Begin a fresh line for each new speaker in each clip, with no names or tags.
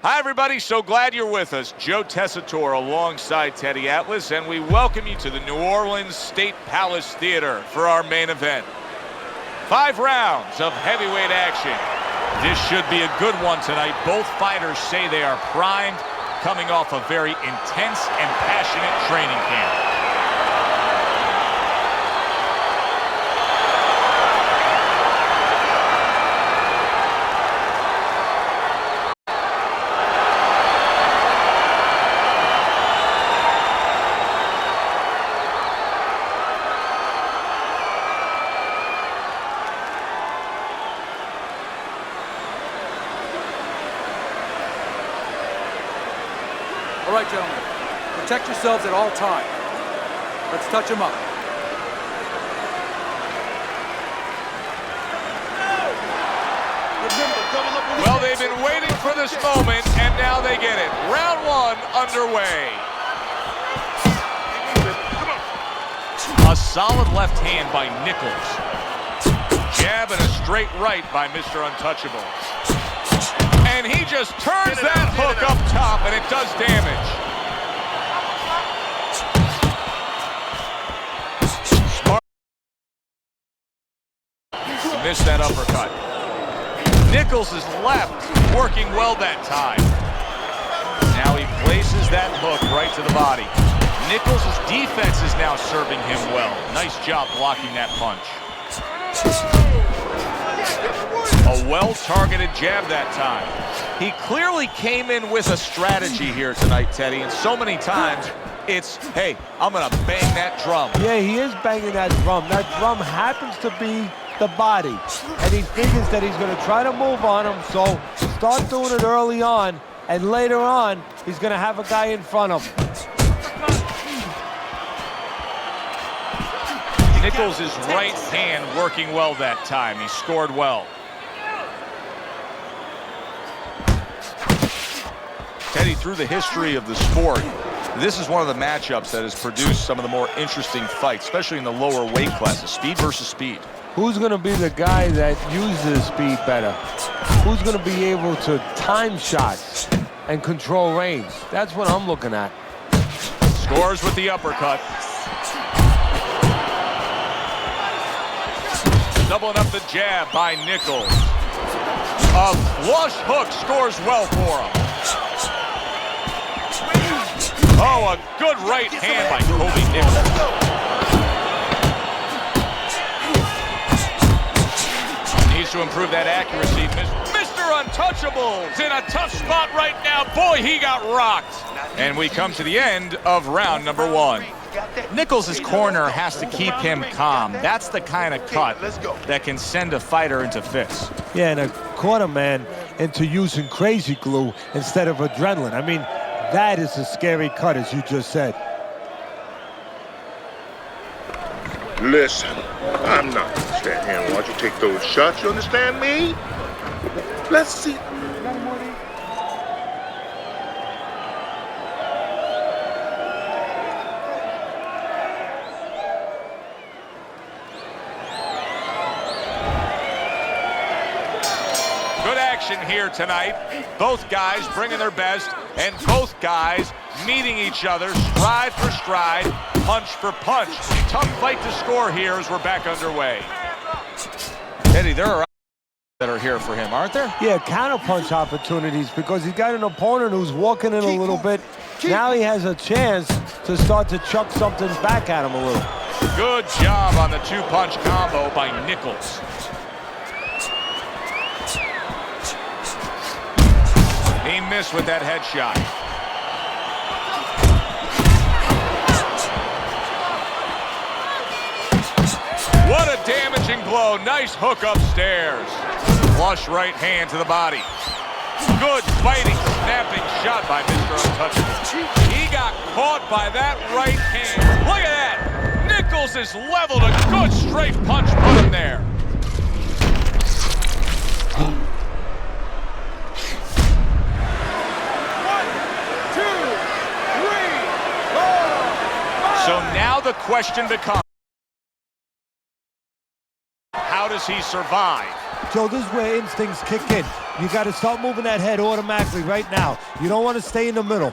Hi, everybody. So glad you're with us. Joe Tessitore alongside Teddy Atlas, and we welcome you to the New Orleans State Palace Theater for our main event. 5 rounds of heavyweight action. This should be a good one tonight. Both fighters say they are primed, coming off a very intense and passionate training camp.
All right, gentlemen, protect yourselves at all times. Let's touch them up.
Well, they've been waiting for this moment, and now they get it. Round 1 underway. A solid left hand by Nichols. Jab and a straight right by Mr. Untouchable. And he just turns that hook up top, and it does damage. Smart. Missed that uppercut. Nichols is left, working well that time. Now he places that hook right to the body. Nichols' defense is now serving him well. Nice job blocking that punch. A well-targeted jab that time. He clearly came in with a strategy here tonight, Teddy, and so many times it's, hey, I'm going to bang that drum.
Yeah, he is banging that drum. That drum happens to be the body, and he figures that he's going to try to move on him, so start doing it early on, and later on, he's going to have a guy in front of him.
Nichols' right hand working well that time. He scored well. Teddy, through the history of the sport, this is one of the matchups that has produced some of the more interesting fights, especially in the lower weight classes, speed versus speed.
Who's going to be the guy that uses speed better? Who's going to be able to time shots and control range? That's what I'm looking at.
Scores with the uppercut. Doubling up the jab by Nichols. A flush hook scores well for him. Oh, a good right hand by Kobe Nichols. Needs to improve that accuracy. Mr. Untouchable's in a tough spot right now. Boy, he got rocked. And we come to the end of round number 1. Nichols' corner has to keep him calm. That's the kind of cut that can send a fighter into fits.
Yeah, and a corner man into using crazy glue instead of adrenaline. I mean, that is a scary cut, as you just said.
Listen, I'm not gonna stand here and watch you take those shots, you understand me? Let's see.
Good action here tonight. Both guys bringing their best, and both guys meeting each other stride for stride, punch for punch. Tough fight to score here as we're back underway. Eddie, there are that are here for him, aren't there?
Yeah, counterpunch opportunities, because he's got an opponent who's walking in a little bit. Now he has a chance to start to chuck something back at him a little.
Good job on the 2-punch combo by Nichols. He missed with that headshot. What a damaging blow. Nice hook upstairs. Flush right hand to the body. Good fighting, snapping shot by Mr. Untouchable. He got caught by that right hand. Look at that. Nichols has leveled a good straight punch, put him there. So now the question becomes, how does he survive?
Joe, this is where instincts kick in. You got to start moving that head automatically right now. You don't want to stay in the middle.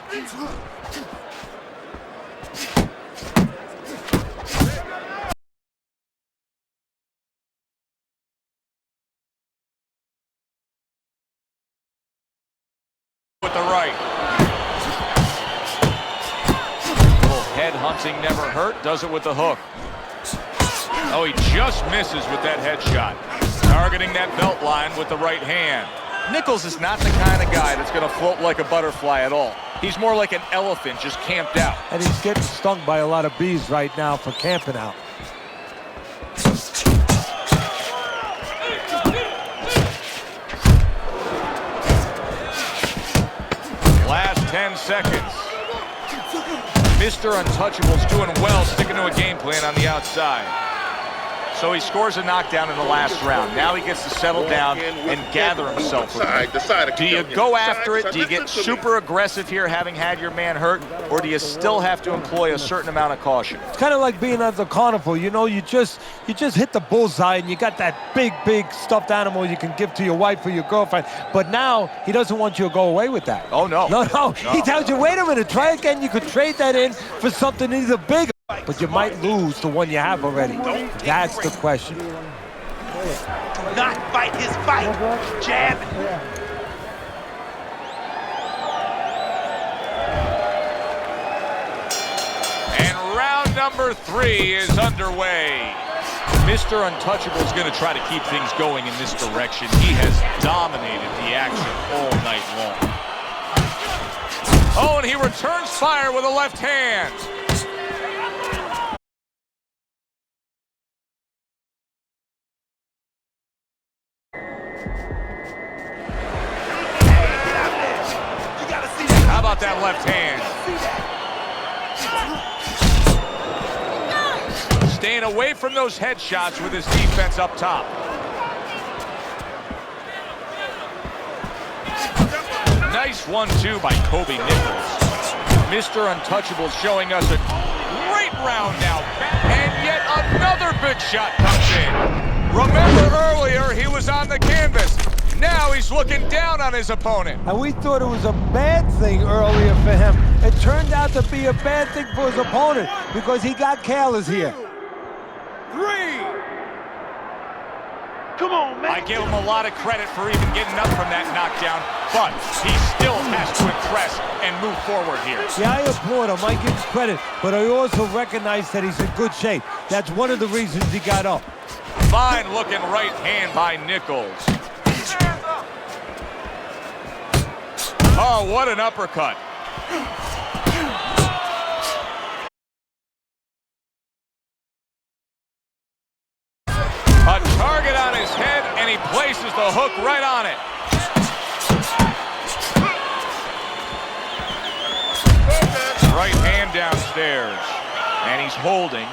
With the right. Little head hunting never hurt. Does it with the hook. Oh, he just misses with that headshot. Targeting that belt line with the right hand. Nichols is not the kind of guy that's going to float like a butterfly at all. He's more like an elephant just camped out.
And he's getting stung by a lot of bees right now for camping out.
Last 10 seconds. Mr. Untouchable's doing well, sticking to a game plan on the outside. So he scores a knockdown in the last round. Now he gets to settle down and gather himself. Do you go after it? Do you get super aggressive here, having had your man hurt? Or do you still have to employ a certain amount of caution?
It's kind of like being at the carnival. You know, you just hit the bullseye and you got that big stuffed animal you can give to your wife or your girlfriend. But now he doesn't want you to go away with that.
Oh, no.
No. He tells you, wait a minute, try again. You could trade that in for something either bigger. But you might lose the one you have already. That's the question.
Do not fight his fight. Jab.
And round number 3 is underway. Mr. Untouchable is going to try to keep things going in this direction. He has dominated the action all night long. Oh, and he returns fire with a left hand. How about that left hand? Staying away from those headshots with his defense up top. Nice 1-2 by Kobe Nichols. Mr. Untouchable showing us a great round now. And yet another big shot comes in. Remember earlier, he was on the canvas. Now he's looking down on his opponent.
And we thought it was a bad thing earlier for him. It turned out to be a bad thing for his opponent because he got careless here.
3.
Come on, man.
I give him a lot of credit for even getting up from that knockdown, but he still has to impress and move forward here.
Yeah, I applaud him. I give him credit, but I also recognize that he's in good shape. That's one of the reasons he got up.
Fine looking right hand by Nichols. Oh, what an uppercut. A target on his head, and he places the hook right on it. Right hand downstairs, and he's holding.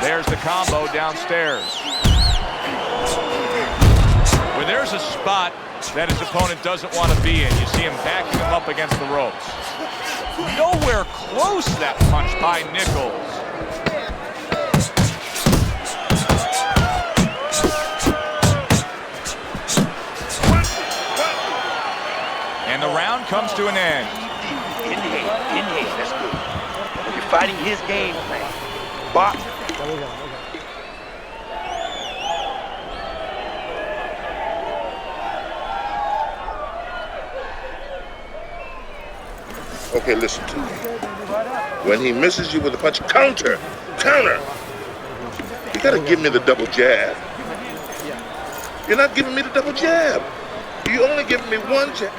There's the combo downstairs. When there's a spot that his opponent doesn't want to be in, you see him backing him up against the ropes. Nowhere close that punch by Nichols. And the round comes to an end.
Inhale, that's good. You're fighting his game plan. Box.
Okay, listen to me. When he misses you with a punch, counter. You gotta give me the double jab. You're not giving me the double jab. You only giving me one jab.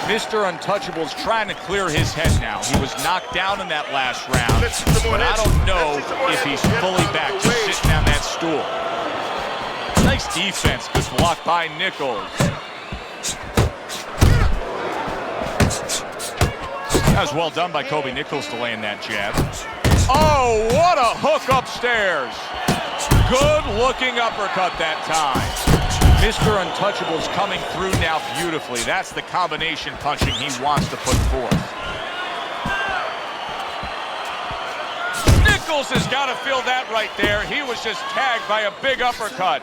Mr. Untouchable's trying to clear his head now. He was knocked down in that last round, but I don't know if he's fully back, just sitting on that stool. Nice defense, good block by Nichols. That was well done by Kobe Nichols to land that jab. Oh, what a hook upstairs. Good-looking uppercut that time. Mr. Untouchable's coming through now beautifully. That's the combination punching he wants to put forth. Nichols has got to feel that right there. He was just tagged by a big uppercut.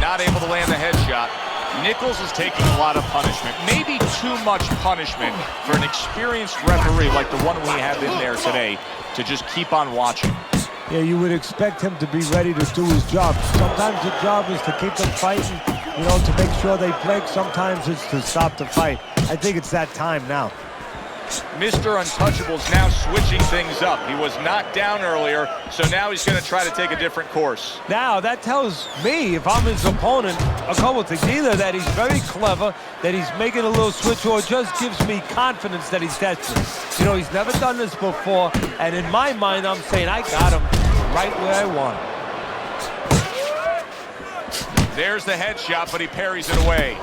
Not able to land the headshot. Nichols is taking a lot of punishment. Maybe too much punishment for an experienced referee like the one we have in there today to just keep on watching.
Yeah, you would expect him to be ready to do his job. Sometimes the job is to keep them fighting, you know, to make sure they break. Sometimes it's to stop the fight. I think it's that time now.
Mr. Untouchable's now switching things up. He was knocked down earlier, so now he's going to try to take a different course.
Now, that tells me, if I'm his opponent, a couple of things. Either that he's very clever, that he's making a little switch, or just gives me confidence that he's desperate. You know, he's never done this before, and in my mind, I'm saying, I got him right where I want him.
There's the headshot, but he parries it away.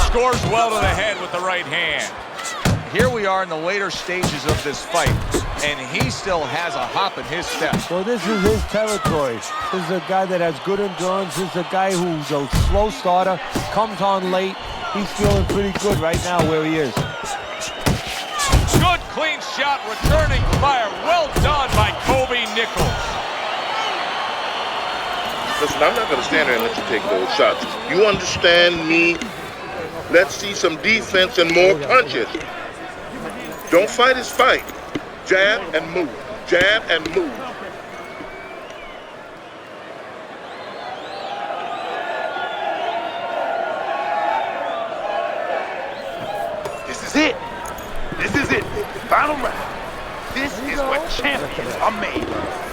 Scores well to the head with the right hand. Here we are in the later stages of this fight, and he still has a hop in his step.
Well, this is his territory. This is a guy that has good endurance. This is a guy who's a slow starter, comes on late. He's feeling pretty good right now where he is.
Good, clean shot, returning fire. Well done by Kobe Nichols.
Listen, I'm not going to stand there and let you take those shots. You understand me? Let's see some defense and more punches. Don't fight his fight. Jab and move. Jab and move.
This is it. This is it. Final round. This is what champions are made of.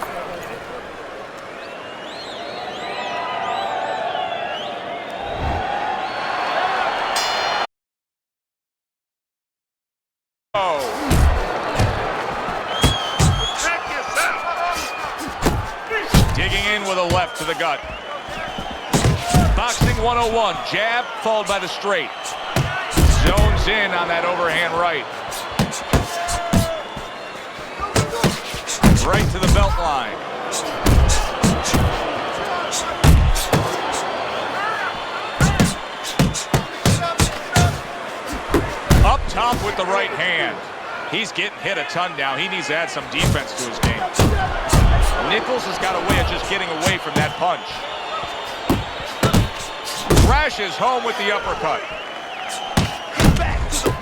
Digging in with a left to the gut. Boxing 101, jab followed by the straight. Zones in on that overhand right. Right to the belt line. Up top with the right hand. He's getting hit a ton now. He needs to add some defense to his game. Nichols has got a way of just getting away from that punch. Crashes home with the uppercut.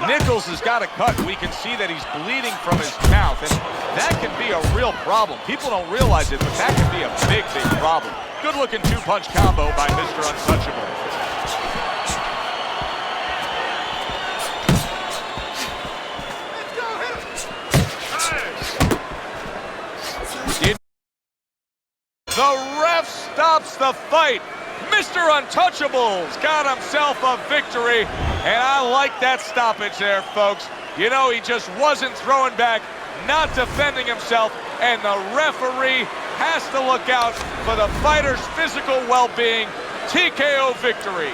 Nichols has got a cut. We can see that he's bleeding from his mouth, and that can be a real problem. People don't realize it, but that can be a big, big problem. Good-looking two-punch combo by Mr. Untouchable. The ref stops the fight. Mr. Untouchable's got himself a victory, and I like that stoppage there, folks. You know, he just wasn't throwing back, not defending himself, and the referee has to look out for the fighter's physical well-being. TKO victory.